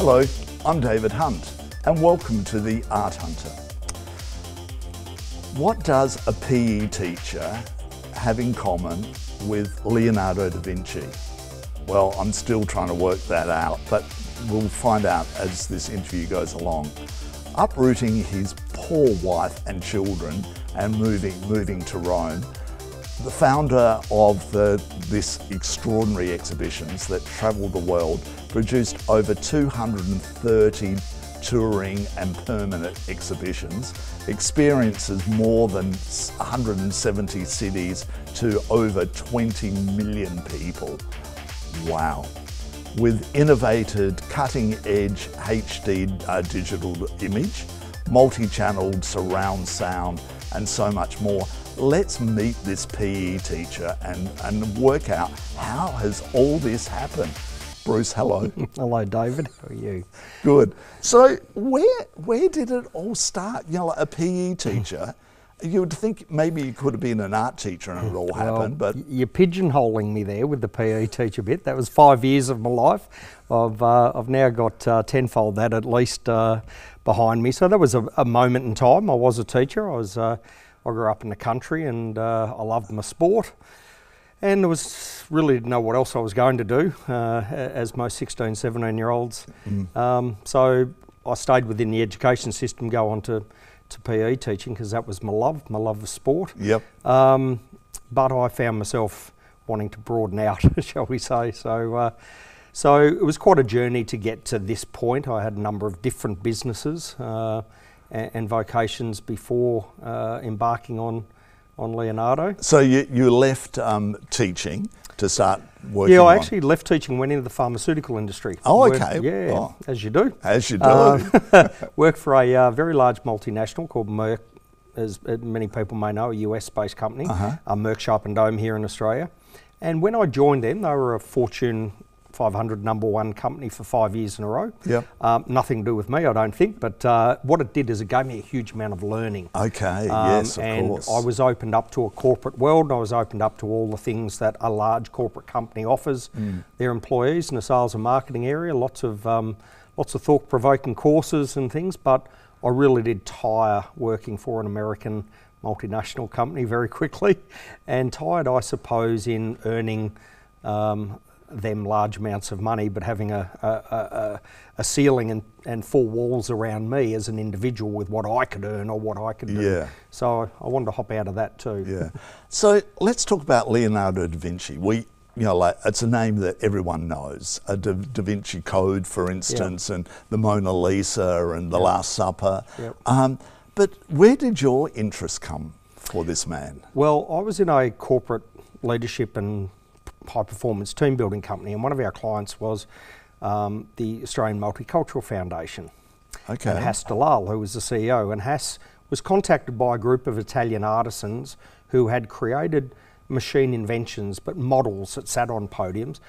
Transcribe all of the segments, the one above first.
Hello, I'm David Hunt and welcome to the Art Hunter. What does a PE teacher have in common with Leonardo da Vinci? Well, I'm still trying to work that out, but we'll find out as this interview goes along. Uprooting his poor wife and children and moving to Rome, the founder of this extraordinary exhibitions that travelled the world, produced over 230 touring and permanent exhibitions, experiences more than 170 cities to over 20 million people. Wow. With innovated cutting-edge HD digital image, multi-channeled surround sound and so much more. Let's meet this PE teacher and work out how has all this happened. Bruce, hello. Hello, David. How are you? Good. So where did it all start? You know, like a PE teacher, you would think maybe you could have been an art teacher and it all happened, but... You're pigeonholing me there with the PE teacher bit. That was 5 years of my life. I've now got tenfold that at least behind me. So that was a moment in time. I was a teacher. I grew up in the country and I loved my sport. And I really didn't know what else I was going to do, as most 16, 17-year-olds. So I stayed within the education system, go on to PE teaching because that was my love of sport. Yep. But I found myself wanting to broaden out, shall we say. So it was quite a journey to get to this point. I had a number of different businesses and vocations before embarking on Leonardo. So you left teaching to start working? Yeah, I actually left teaching, went into the pharmaceutical industry. Oh, okay. Yeah, as you do. As you do. Worked for a very large multinational called Merck, as many people may know, a US-based company, Merck Sharp and Dome here in Australia. And when I joined them, they were a Fortune 500 #1 company for 5 years in a row. Yep. Nothing to do with me, I don't think, but what it did is it gave me a huge amount of learning. Okay, yes, of course. And I was opened up to a corporate world, and I was opened up to all the things that a large corporate company offers their employees in the sales and marketing area, lots of thought-provoking courses and things, but I really did tire working for an American multinational company very quickly, and tired, I suppose, in earning them large amounts of money, but having a ceiling and four walls around me as an individual with what I could earn or what I could do. Yeah. So I wanted to hop out of that too. Yeah. So let's talk about Leonardo da Vinci. It's a name that everyone knows. A Da Vinci Code, for instance, and the Mona Lisa and the Last Supper. Yep. But where did your interest come for this man? Well, I was in a corporate leadership and high performance team building company, and one of our clients was the Australian Multicultural Foundation. Okay. And Hass Dalal, who was the CEO, and Hass was contacted by a group of Italian artisans who had created machine inventions, but models that sat on podiums,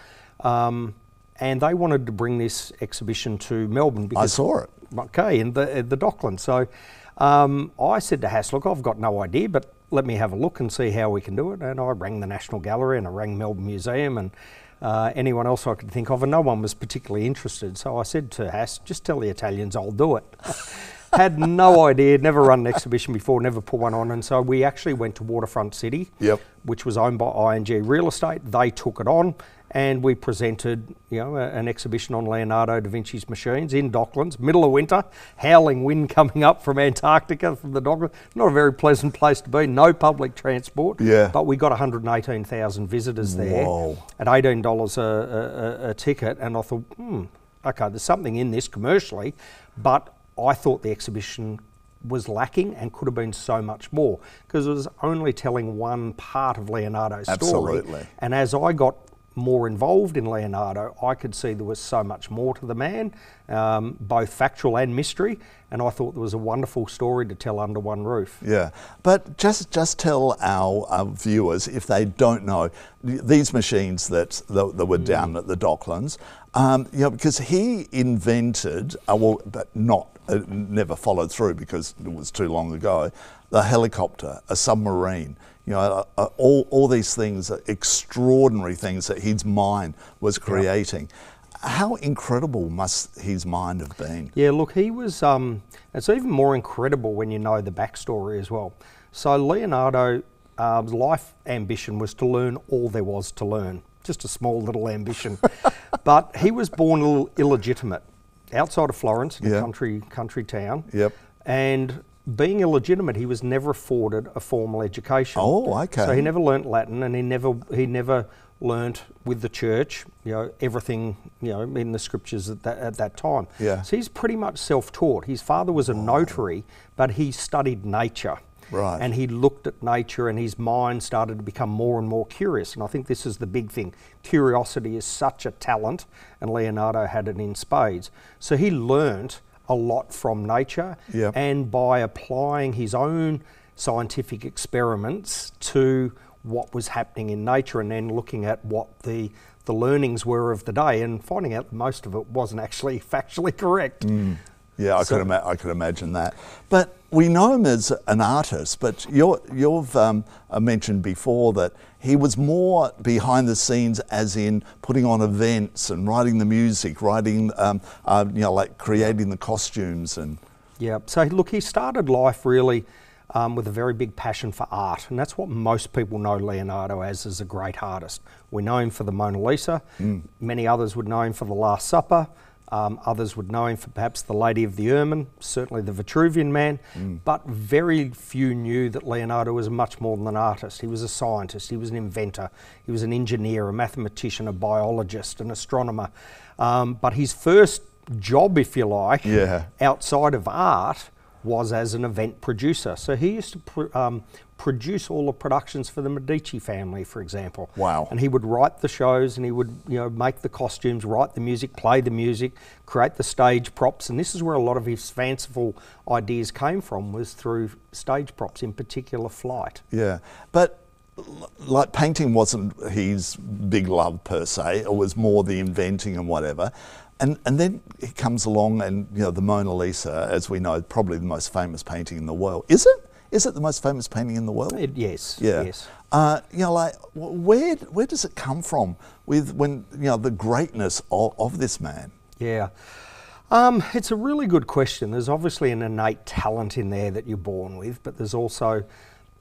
and they wanted to bring this exhibition to Melbourne. Because, I saw it. Okay, in the Docklands. So I said to Hass, look, I've got no idea, but let me have a look and see how we can do it. And I rang the National Gallery and I rang Melbourne Museum and anyone else I could think of, and no one was particularly interested. So I said to Hass, just tell the Italians I'll do it. Had no idea, never run an exhibition before, never put one on. And so we actually went to Waterfront City, which was owned by ING Real Estate. They took it on and we presented, an exhibition on Leonardo da Vinci's machines in Docklands, middle of winter, howling wind coming up from Antarctica, from the Docklands. Not a very pleasant place to be, no public transport. Yeah. But we got 118,000 visitors there. Whoa. At $18 a ticket. And I thought, okay, there's something in this commercially, but I thought the exhibition was lacking and could have been so much more because it was only telling one part of Leonardo's story. Absolutely. And as I got more involved in Leonardo, I could see there was so much more to the man, both factual and mystery, and I thought there was a wonderful story to tell under one roof. Yeah, but just tell our viewers, if they don't know, these machines that were down at the Docklands, because he invented, but never followed through because it was too long ago, the helicopter, a submarine, all these things, extraordinary things that his mind was creating. How incredible must his mind have been? Yeah, look, he was, it's even more incredible when you know the backstory as well. So Leonardo's life ambition was to learn all there was to learn. Just a small little ambition. But he was born illegitimate outside of Florence, in a country town. Yep. And being illegitimate, he was never afforded a formal education. Oh, okay. So he never learnt Latin, and he never learnt with the church, everything, in the scriptures at that time. Yeah. So he's pretty much self-taught. His father was a notary, but he studied nature. Right. And he looked at nature, and his mind started to become more and more curious. And I think this is the big thing. Curiosity is such a talent, and Leonardo had it in spades. So he learnt a lot from nature, Yep. and by applying his own scientific experiments to what was happening in nature, and then looking at what the learnings were of the day, and finding out that most of it wasn't actually factually correct. Yeah, I could imagine that. But we know him as an artist, but you've mentioned before that he was more behind the scenes, as in putting on events and writing the music, writing, like creating the costumes and... Yeah, so look, he started life really with a very big passion for art, and that's what most people know Leonardo as a great artist. We know him for the Mona Lisa, many others would know him for the Last Supper, others would know him for perhaps the Lady of the Ermine, certainly the Vitruvian Man, but very few knew that Leonardo was much more than an artist. He was a scientist, he was an inventor, he was an engineer, a mathematician, a biologist, an astronomer. But his first job, if you like, outside of art was as an event producer. So he used to produce all the productions for the Medici family, for example. Wow. And he would write the shows, and he would make the costumes, write the music, play the music, create the stage props. And this is where a lot of his fanciful ideas came from, was through stage props, in particular flight. Yeah, but like painting wasn't his big love per se, it was more the inventing and whatever. And then he comes along, and the Mona Lisa, as we know, probably the most famous painting in the world. Is it? Is it the most famous painting in the world? Yes. Yeah. Yes. Like where does it come from when the greatness of this man? Yeah. It's a really good question. There's obviously an innate talent in there that you're born with, but there's also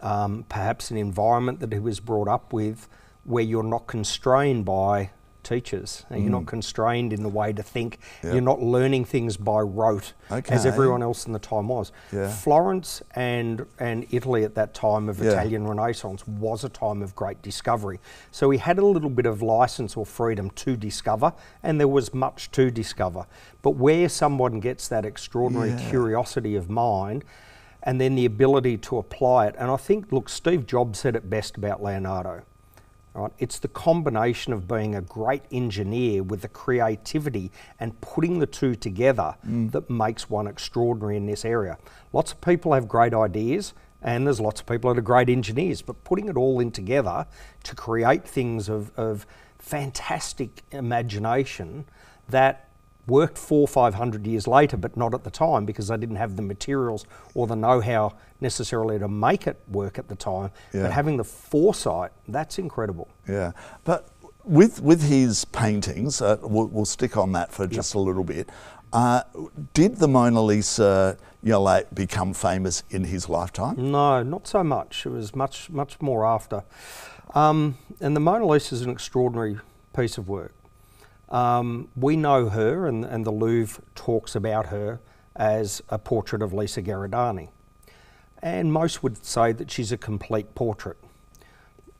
perhaps an environment that he was brought up with, where you're not constrained by teachers, and you're not constrained in the way to think. You're not learning things by rote, as everyone else in the time was. Florence and Italy at that time of Italian Renaissance was a time of great discovery. So he had a little bit of license or freedom to discover, and there was much to discover. But where someone gets that extraordinary curiosity of mind, and then the ability to apply it, and I think, look, Steve Jobs said it best about Leonardo. Right? It's the combination of being a great engineer with the creativity and putting the two together that makes one extraordinary in this area. Lots of people have great ideas, and there's lots of people that are great engineers, but putting it all in together to create things of fantastic imagination that worked 400 or 500 years later, but not at the time, because they didn't have the materials or the know-how necessarily to make it work at the time. But having the foresight, that's incredible. Yeah, but with his paintings, we'll stick on that for just a little bit. Did the Mona Lisa, become famous in his lifetime? No, not so much. It was much more after. And the Mona Lisa is an extraordinary piece of work. We know her, and the Louvre talks about her as a portrait of Lisa Gherardini. And most would say that she's a complete portrait.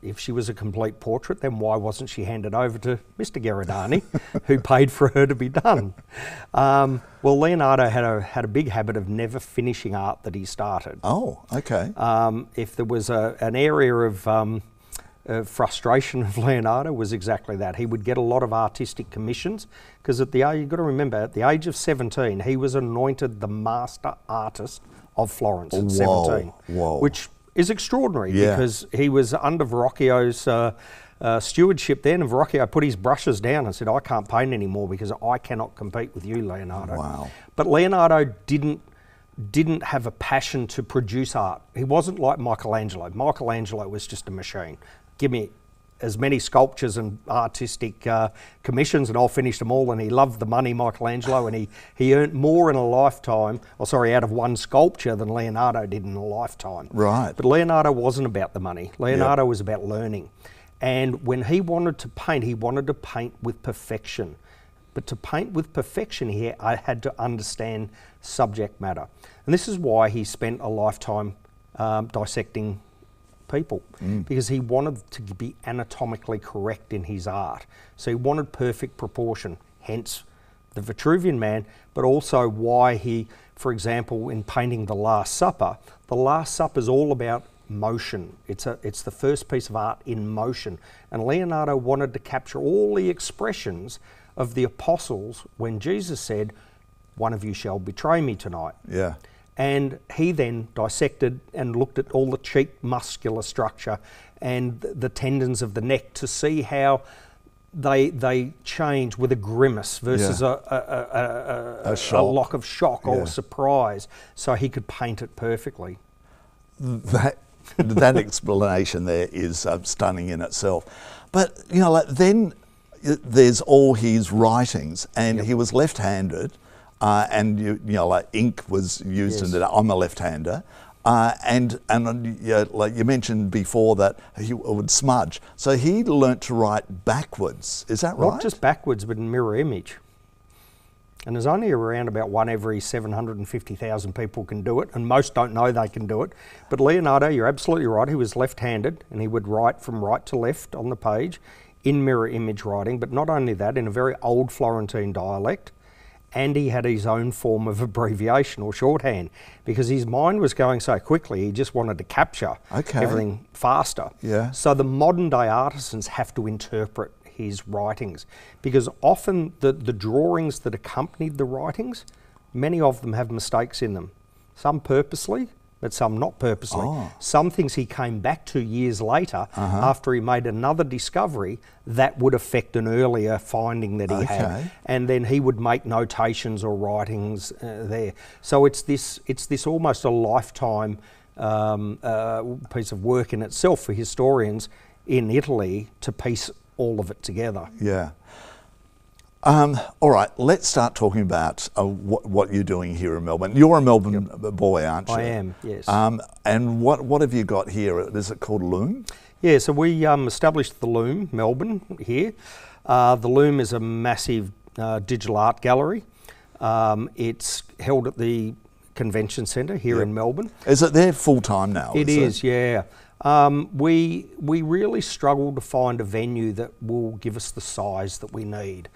If she was a complete portrait, then why wasn't she handed over to Mr. Gherardini, who paid for her to be done? Well, Leonardo had a big habit of never finishing art that he started. Oh, okay. If there was an area of frustration of Leonardo, was exactly that. He would get a lot of artistic commissions, because you've got to remember, at the age of 17, he was anointed the master artist of Florence at 17, which is extraordinary, because he was under Verrocchio's stewardship then, and Verrocchio put his brushes down and said, I can't paint anymore because I cannot compete with you, Leonardo. Wow. But Leonardo didn't have a passion to produce art. He wasn't like Michelangelo. Michelangelo was just a machine. Give me as many sculptures and artistic commissions, and I finished them all, and he loved the money, Michelangelo, and he earned more in a lifetime, out of one sculpture than Leonardo did in a lifetime. Right. But Leonardo wasn't about the money. Leonardo was about learning. And when he wanted to paint with perfection. But to paint with perfection I had to understand subject matter. And this is why he spent a lifetime dissecting people, because he wanted to be anatomically correct in his art. So he wanted perfect proportion, hence the Vitruvian Man, but also why he, for example, in painting The Last Supper is all about motion. It's the first piece of art in motion. And Leonardo wanted to capture all the expressions of the apostles when Jesus said, "One of you shall betray me tonight." Yeah. And he then dissected and looked at all the cheek muscular structure and the tendons of the neck to see how they change with a grimace versus a lock of shock or surprise, so he could paint it perfectly. That explanation there is stunning in itself. But, you know, then there's all his writings, and he was left-handed. And you know, like ink was used in it. I'm a left-hander, and like you mentioned before that he would smudge. So he learnt to write backwards. Is that right? Not just backwards, but in mirror image. And there's only around about 1 every 750,000 people can do it, and most don't know they can do it. But Leonardo, you're absolutely right. He was left-handed, and he would write from right to left on the page in mirror image writing. But not only that, in a very old Florentine dialect. And he had his own form of abbreviation or shorthand, because his mind was going so quickly, he just wanted to capture everything faster. Yeah. So the modern day artisans have to interpret his writings, because often the drawings that accompanied the writings, many of them have mistakes in them. Some purposely, but some not purposely. Oh. Some things he came back to years later after he made another discovery that would affect an earlier finding that he had, and then he would make notations or writings there. So it's this almost a lifetime piece of work in itself for historians in Italy to piece all of it together. Yeah. All right, let's start talking about what you're doing here in Melbourne. You're a Melbourne boy, aren't you? I am, yes. And what have you got here? Is it called LUME? Yeah, so we established the LUME, Melbourne, here. The LUME is a massive digital art gallery. It's held at the Convention Centre here in Melbourne. Is it there full time now? It is, yeah. We really struggle to find a venue that will give us the size that we need.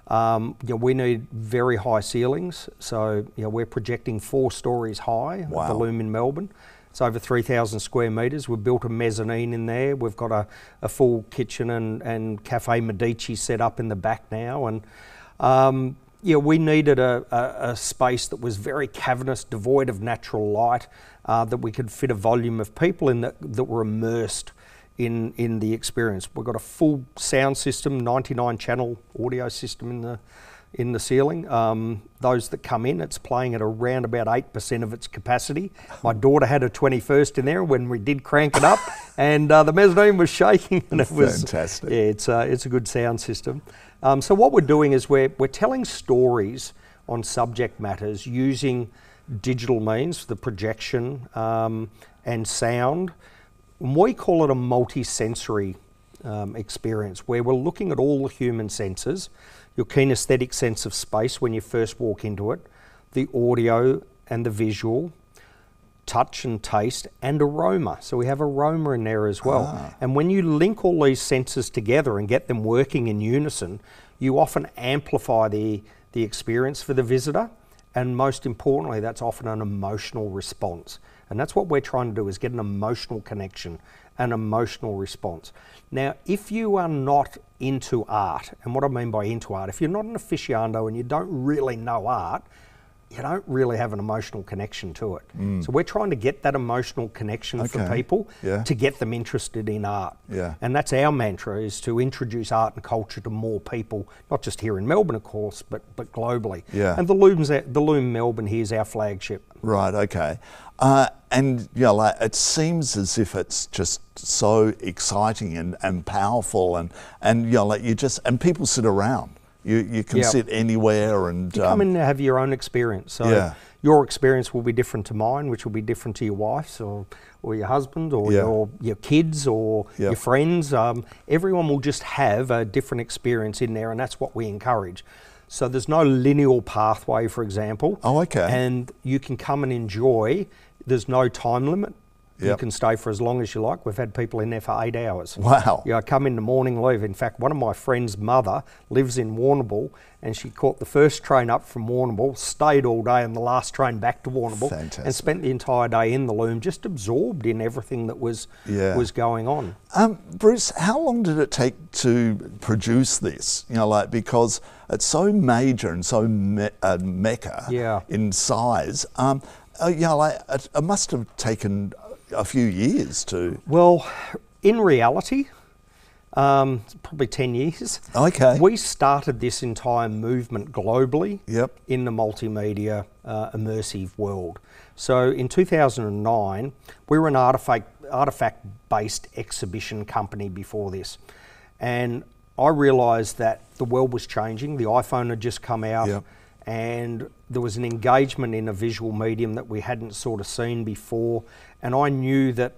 We need very high ceilings, so we're projecting 4 stories high. Wow. At the LUME in Melbourne. It's over 3,000 square metres. We've built a mezzanine in there. We've got a full kitchen and Cafe Medici set up in the back now. And we needed a space that was very cavernous, devoid of natural light, that we could fit a volume of people in that were immersed in the experience. We've got a full sound system, 99 channel audio system in the ceiling. Those that come in, it's playing at around about 8% of its capacity. My daughter had a 21st in there when we did crank it up, and the mezzanine was shaking, and it was fantastic. Yeah, it's a good sound system. So what we're doing is we're telling stories on subject matters using digital means, the projection and sound. We call it a multi-sensory experience, where we're looking at all the human senses, your kinesthetic sense of space when you first walk into it, the audio and the visual, touch and taste, and aroma. So we have aroma in there as well. And when you link all these senses together and get them working in unison, you often amplify the experience for the visitor. And most importantly, that's often an emotional response. And that's what we're trying to do, is get an emotional connection, an emotional response. Now, if you are not into art, and what I mean by into art, if you're not an aficionado and you don't really know art, you don't really have an emotional connection to it. So we're trying to get that emotional connection for people to get them interested in art. And that's our mantra, is to introduce art and culture to more people, not just here in Melbourne, of course, but globally. And the LUME Melbourne here is our flagship. Right, okay. And you know, like, it seems as if it's just so exciting and powerful, and you know, like, and people sit around. You can sit anywhere, and you come in and have your own experience. So your experience will be different to mine, which will be different to your wife's or your husband or your kids or your friends. Everyone will just have a different experience in there, and that's what we encourage. So there's no linear pathway, for example. Oh, okay. And you can come and enjoy. There's no time limit. You can stay for as long as you like. We've had people in there for 8 hours. Wow. I come in the morning, leave. In fact, one of my friend's mother lives in Warrnambool, and she caught the first train up from Warrnambool, stayed all day on the last train back to Warrnambool, and spent the entire day in the LUME, just absorbed in everything that was going on. Bruce, how long did it take to produce this? You know, like, because it's so major and so mecca in size. You know, like, it must have taken a few years to... Well, in reality, probably 10 years. Okay. We started this entire movement globally in the multimedia immersive world. So in 2009, we were an artifact-based exhibition company before this. And I realised that the world was changing. The iPhone had just come out. And there was an engagement in a visual medium that we hadn't sort of seen before. And I knew that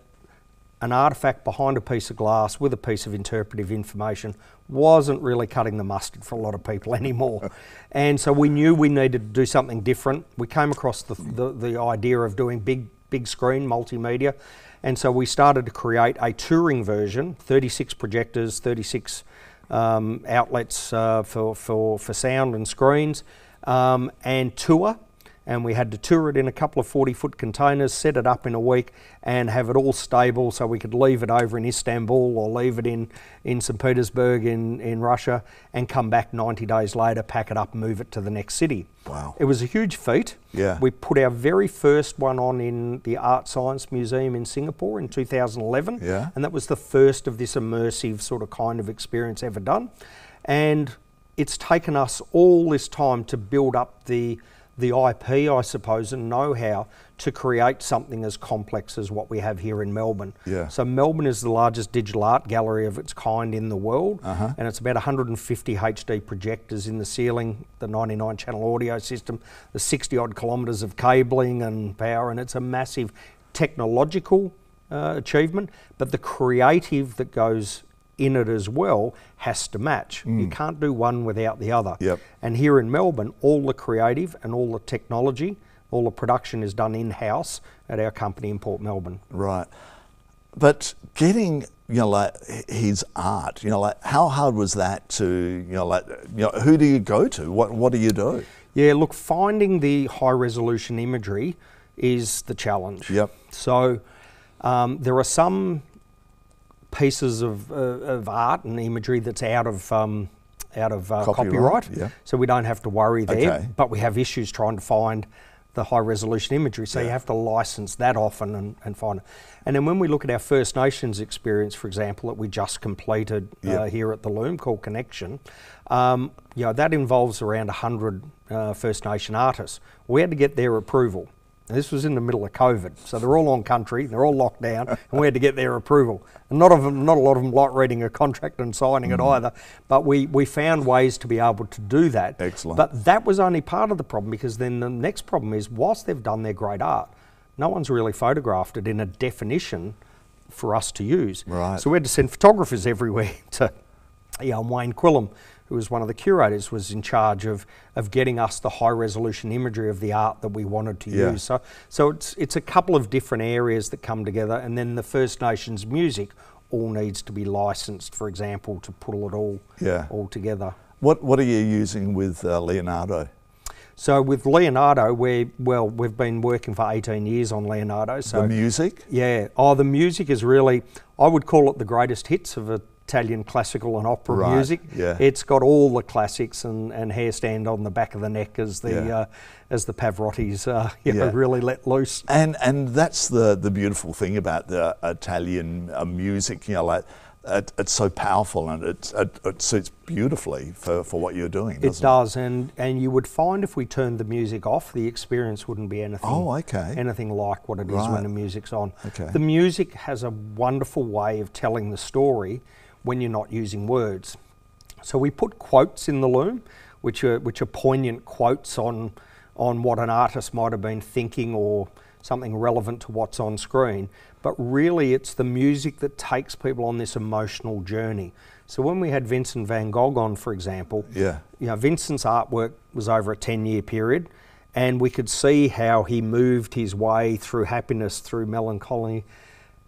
an artifact behind a piece of glass with a piece of interpretive information wasn't really cutting the mustard for a lot of people anymore. And so we knew we needed to do something different. We came across the idea of doing big screen multimedia. And so we started to create a touring version, 36 projectors, 36 outlets for sound and screens. And tour, and we had to tour it in a couple of 40-foot containers, set it up in a week, and have it all stable so we could leave it over in Istanbul or leave it in St. Petersburg in Russia, and come back 90 days later, pack it up and move it to the next city. Wow. It was a huge feat. We put our very first one on in the ArtScience Museum in Singapore in 2011, and that was the first of this immersive sort of kind of experience ever done. And it's taken us all this time to build up the IP, I suppose, and know-how to create something as complex as what we have here in Melbourne. So Melbourne is the largest digital art gallery of its kind in the world, and it's about 150 HD projectors in the ceiling, the 99 channel audio system, the 60 odd kilometres of cabling and power, and it's a massive technological achievement, but the creative that goes in it as well has to match. You can't do one without the other. And here in Melbourne, all the creative and all the technology, all the production is done in-house at our company in Port Melbourne. Right. But getting, you know, like, his art, you know, like, how hard was that to, you know, like, you know, who do you go to? What do you do? Yeah, look, finding the high resolution imagery is the challenge. So there are some pieces of art and imagery that's out of copyright, so we don't have to worry there. But we have issues trying to find the high resolution imagery, so you have to license that often and find it. And then when we look at our First Nations experience, for example, that we just completed here at the LUME, called Connection, you know, that involves around 100 First Nation artists. We had to get their approval. And this was in the middle of COVID, so they're all on country, they're all locked down, and we had to get their approval. And not a lot of them like reading a contract and signing it either, but we found ways to be able to do that. Excellent. But that was only part of the problem, because then the next problem is, whilst they've done their great art, no one's really photographed it in a definition for us to use. So we had to send photographers everywhere to, you know, Wayne Quillam, who was one of the curators, was in charge of getting us the high resolution imagery of the art that we wanted to use. So it's a couple of different areas that come together, and then the First Nations music all needs to be licensed, for example, to pull it all together. What are you using with Leonardo? So with Leonardo, we've been working for 18 years on Leonardo. So the music? Yeah. Oh, the music is really, I would call it the greatest hits of a Italian classical and opera Right, music. yeah. It's got all the classics and hairstand on the back of the neck as the Pavarottis really let loose. And that's the beautiful thing about the Italian music. You know, like it's so powerful, and it suits beautifully for what you're doing. It does, and you would find if we turned the music off, the experience wouldn't be anything. Oh, okay. Anything like what it is when the music's on. Okay. The music has a wonderful way of telling the story when you're not using words. So we put quotes in the LUME, which are poignant quotes on what an artist might have been thinking or something relevant to what's on screen. But really it's the music that takes people on this emotional journey. So when we had Vincent van Gogh on, for example, you know, Vincent's artwork was over a 10-year period, and we could see how he moved his way through happiness, through melancholy,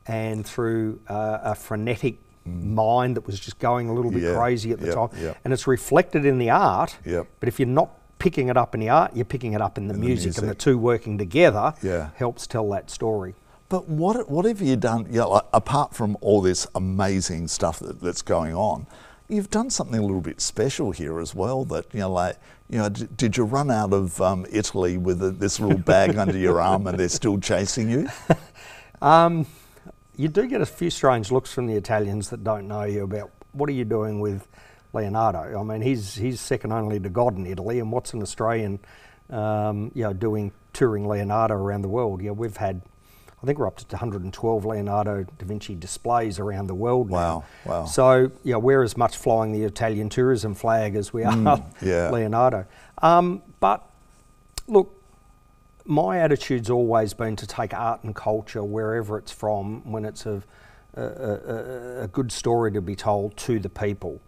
and through a frenetic mind that was just going a little bit crazy at the time. And it's reflected in the art, but if you're not picking it up in the art, you're picking it up in the music, and the two working together helps tell that story. But what have you done, you know, like, apart from all this amazing stuff that's going on, you've done something a little bit special here as well, that, you know, like, you know, did you run out of Italy with this little bag under your arm and they're still chasing you? You do get a few strange looks from the Italians that don't know you about what are you doing with Leonardo. I mean, he's second only to God in Italy, and what's an Australian, you know, touring Leonardo around the world? Yeah, we've had, I think we're up to 112 Leonardo da Vinci displays around the world now. Wow. So, you know, we're as much flying the Italian tourism flag as we are Leonardo. But look, my attitude's always been to take art and culture wherever it's from, when it's a good story to be told to the people.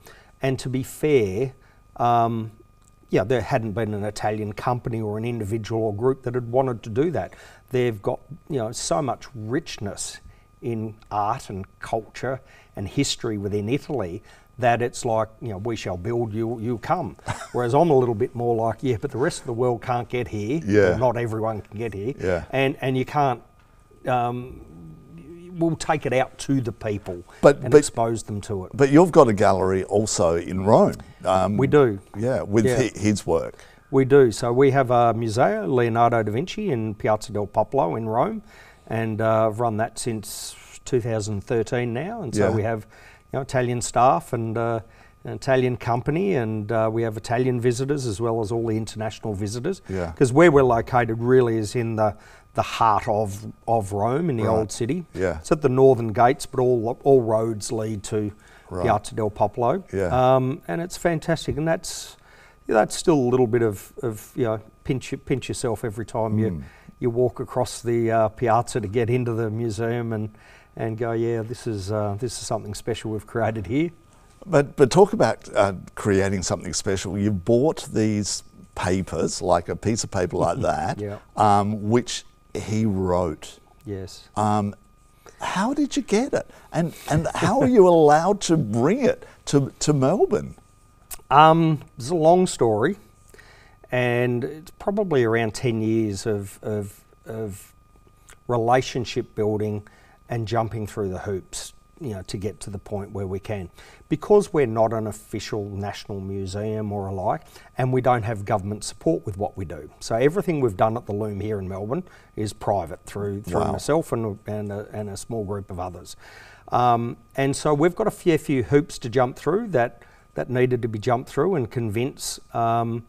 And to be fair, there hadn't been an Italian company or an individual or group that had wanted to do that. They've got, you know, so much richness in art and culture and history within Italy that it's like, you know, we shall build, you come. Whereas I'm a little bit more like, but the rest of the world can't get here. Or not everyone can get here. And you can't, we'll take it out to the people and expose them to it. But you've got a gallery also in Rome. We do. Yeah, with his work. We do. So we have a Museo Leonardo da Vinci in Piazza del Popolo in Rome, and I've run that since 2013 now. And so we have, you know, Italian staff and an Italian company, and we have Italian visitors as well as all the international visitors. Because where we're located really is in the heart of Rome, in the old city. It's at the northern gates, but all roads lead to Piazza del Popolo. And it's fantastic, and that's still a little bit of you know, pinch yourself every time you walk across the piazza to get into the museum and go, this is something special we've created here. But talk about creating something special. You bought these papers, like a piece of paper like that, which he wrote. Yes. How did you get it? And how are you allowed to bring it to Melbourne? It's a long story, and it's probably around 10 years of relationship building and jumping through the hoops, you know, to get to the point where we can. Because we're not an official national museum or alike, and we don't have government support with what we do. So everything we've done at the LUME here in Melbourne is private through myself and a small group of others. And so we've got a fair few hoops to jump through that needed to be jumped through, and convince the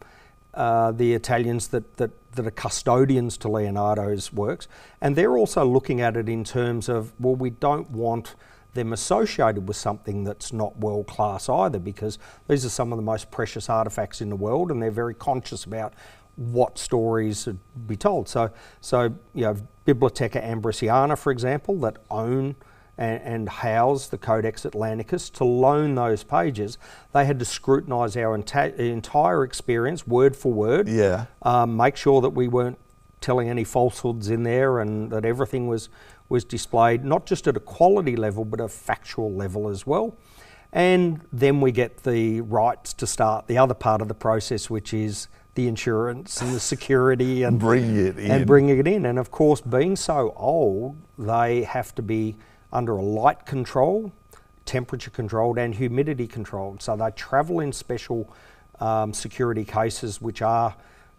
Italians that are custodians to Leonardo's works. And they're also looking at it in terms of, well, we don't want them associated with something that's not world class either, because these are some of the most precious artifacts in the world, and they're very conscious about what stories should be told. So you know, Biblioteca Ambrosiana, for example, that own and house the Codex Atlanticus, to loan those pages, they had to scrutinise our entire experience, word for word, make sure that we weren't telling any falsehoods in there, and that everything was displayed not just at a quality level but a factual level as well. And then we get the rights to start the other part of the process, which is the insurance and the security and bringing it in. And of course, being so old, they have to be under a light control temperature controlled and humidity controlled. So they travel in special security cases which are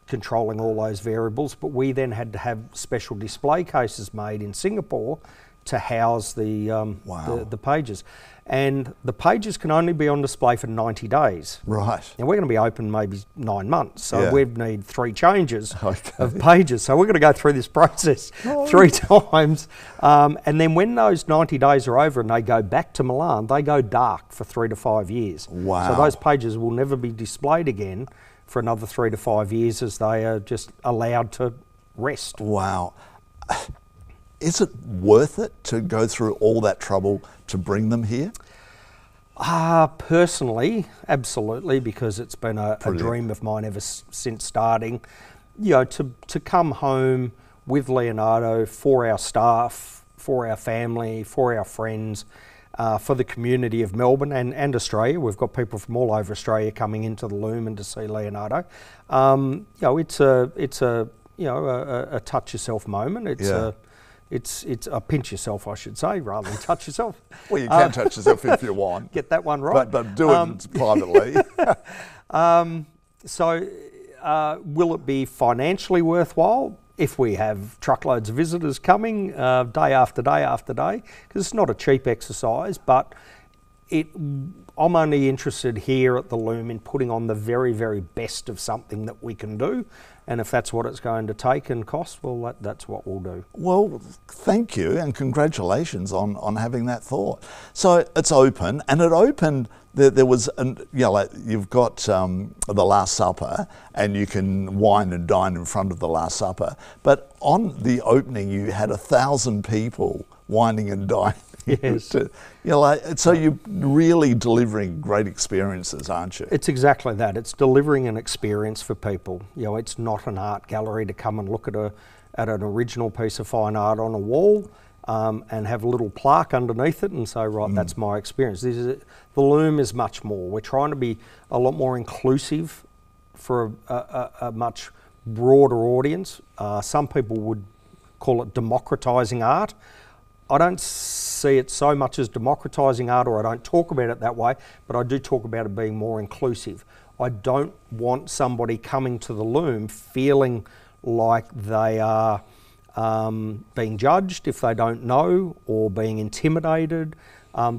controlling all those variables, but we then had to have special display cases made in Singapore to house the pages. And the pages can only be on display for 90 days. Right. And we're going to be open maybe 9 months, so Yeah. we'd need 3 changes of pages. So we're going to go through this process 3 times. And then when those 90 days are over and they go back to Milan, they go dark for 3 to 5 years. Wow. So those pages will never be displayed again for another 3 to 5 years as they are just allowed to rest. Wow. Is it worth it to go through all that trouble to bring them here? Personally, absolutely, because it's been a dream of mine ever since starting. You know, to come home with Leonardo for our staff, for our family, for our friends, for the community of Melbourne and Australia. We've got people from all over Australia coming into the LUME and to see Leonardo. You know, it's a touch yourself moment. It's a pinch yourself, I should say, rather than touch yourself. Well, you can touch yourself if you want. Get that one right. But do it privately. Will it be financially worthwhile if we have truckloads of visitors coming day after day after day? Because it's not a cheap exercise, but I'm only interested here at the LUME in putting on the very, very best of something that we can do. And if that's what it's going to take and cost, well, that's what we'll do. Well, thank you and congratulations on having that thought. So it's open, and it opened, there was, like you've got the Last Supper, and you can wine and dine in front of the Last Supper. But on the opening, you had 1,000 people wining and dining. Yes. So you're really delivering great experiences, aren't you? It's exactly that. It's delivering an experience for people. You know, it's not an art gallery to come and look at an original piece of fine art on a wall and have a little plaque underneath it and say, right, that's my experience. The LUME is much more. We're trying to be a lot more inclusive for a much broader audience. Some people would call it democratising art. I don't see it so much as democratising art, or I don't talk about it that way, but I do talk about it being more inclusive. I don't want somebody coming to the LUME feeling like they are being judged if they don't know, or being intimidated.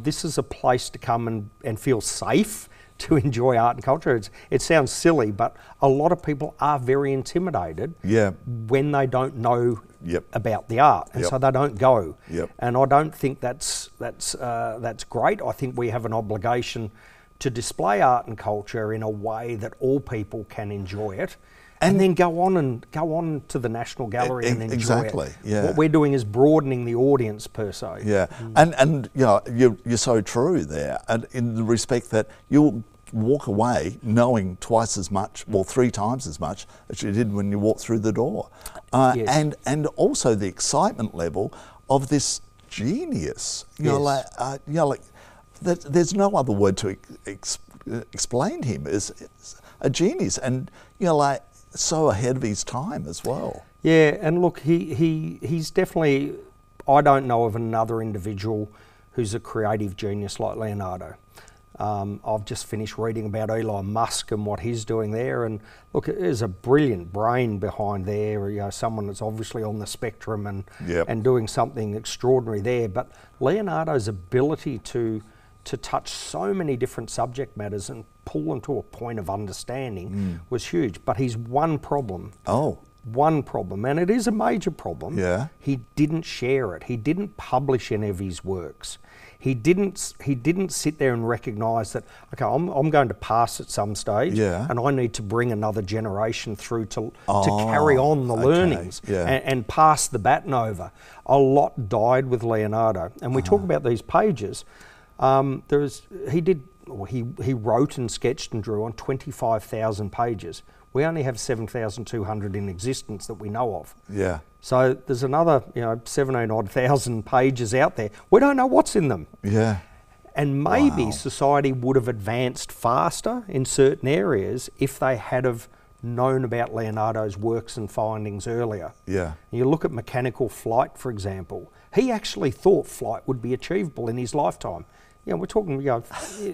This is a place to come and feel safe to enjoy art and culture. It sounds silly, but a lot of people are very intimidated when they don't know about the art, and so they don't go. And I don't think that's great. I think we have an obligation to display art and culture in a way that all people can enjoy it, and then go on to the National Gallery and enjoy it. What we're doing is broadening the audience per se. And you know, you're so true there, and in the respect that you'll walk away knowing twice as much, well, 3 times as much as you did when you walked through the door. And also the excitement level of this genius. There's no other word to explain him as a genius, and so ahead of his time as well. Yeah, and look, he's definitely, I don't know of another individual who's a creative genius like Leonardo. I've just finished reading about Elon Musk and what he's doing there, and look, there's a brilliant brain behind there, someone that's obviously on the spectrum and doing something extraordinary there. But Leonardo's ability to touch so many different subject matters and pull them to a point of understanding was huge. But he's one problem. One problem, and it is a major problem. He didn't share it. He didn't publish any of his works. He didn't sit there and recognise that, okay, I'm going to pass at some stage, and I need to bring another generation through to carry on the learnings and pass the baton over. A lot died with Leonardo, and we talk about these pages. He wrote and sketched and drew on 25,000 pages. We only have 7,200 in existence that we know of. So there's another, 17,000 pages out there. We don't know what's in them. And maybe society would have advanced faster in certain areas if they had have known about Leonardo's works and findings earlier. You look at mechanical flight, for example. He actually thought flight would be achievable in his lifetime. You know, we're talking, you know,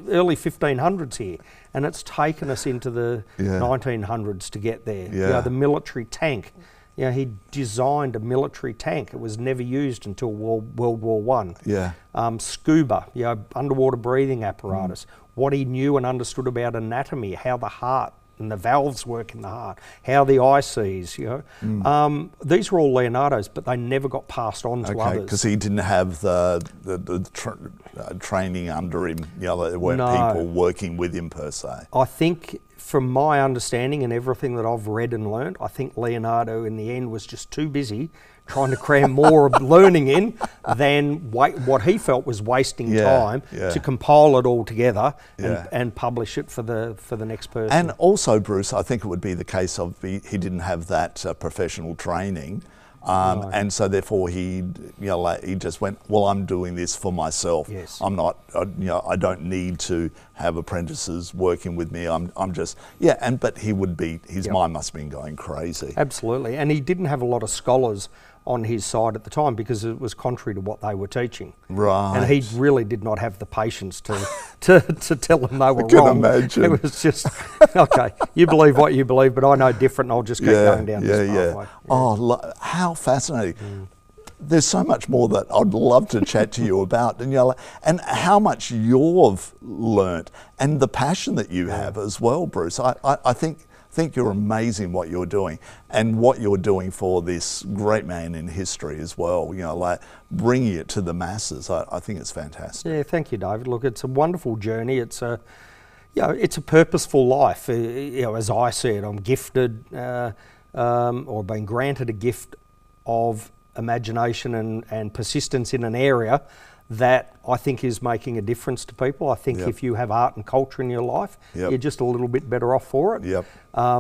early 1500s here, and it's taken us into the 1900s to get there. You know, the military tank. You know, he designed a military tank. It was never used until World War One. Yeah. Scuba, you know, underwater breathing apparatus. What he knew and understood about anatomy, how the heart and the valves work in the heart, how the eye sees, you know. These were all Leonardo's, but they never got passed on to others. Because he didn't have the training under him, you know, there weren't people working with him per se. I think, from my understanding and everything that I've read and learned, I think Leonardo in the end was just too busy trying to cram more learning in than what he felt was wasting time to compile it all together and publish it for the next person. And also, Bruce, I think it would be the case of he didn't have that professional training. And so therefore he just went, well, I'm doing this for myself. Yes. I'm not, I don't need to have apprentices working with me. I'm just, but he would be, his mind must have been going crazy. Absolutely. And he didn't have a lot of scholars on his side at the time because it was contrary to what they were teaching. Right. And he really did not have the patience to tell them they were I can wrong. imagine. It was just, okay, you believe what you believe, but I know different, and I'll just keep going down this pathway. Oh, how fascinating. There's so much more that I'd love to chat to you about, and how much you've learnt and the passion that you have as well, Bruce. I think you're amazing what you're doing, and what you're doing for this great man in history as well, like bringing it to the masses. I think it's fantastic. Yeah, thank you, David. Look, it's a wonderful journey. It's a purposeful life. As I see it, I'm gifted or been granted a gift of imagination and persistence in an area that I think is making a difference to people. I think if you have art and culture in your life, you're just a little bit better off for it.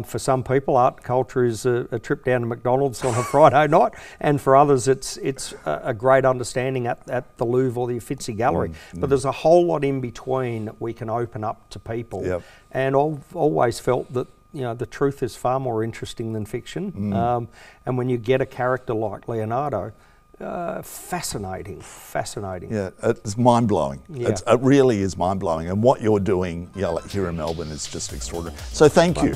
For some people, art and culture is a trip down to McDonald's on a Friday night, and for others it's a great understanding at the Louvre or the Uffizi Gallery. But there's a whole lot in between that we can open up to people. And I've always felt that the truth is far more interesting than fiction. And when you get a character like Leonardo, fascinating. Yeah, it's mind-blowing. It really is mind-blowing, and what you're doing here in Melbourne is just extraordinary. So thank you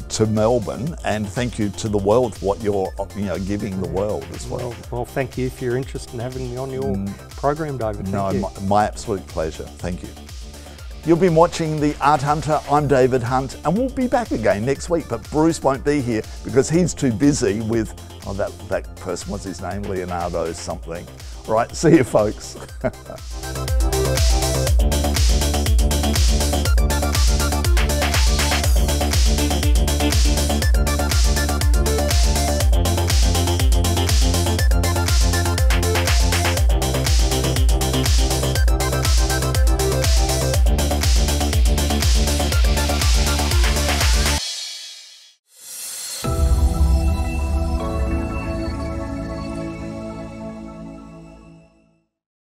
to Melbourne, and thank you to the world for what you're giving the world as well. Well, thank you for your interest in having me on your program, David. Thank you. My absolute pleasure. Thank you. You've been watching The Art Hunter. I'm David Hunt, and we'll be back again next week, but Bruce won't be here because he's too busy with, that person, what's his name? Leonardo something. All right, see you folks.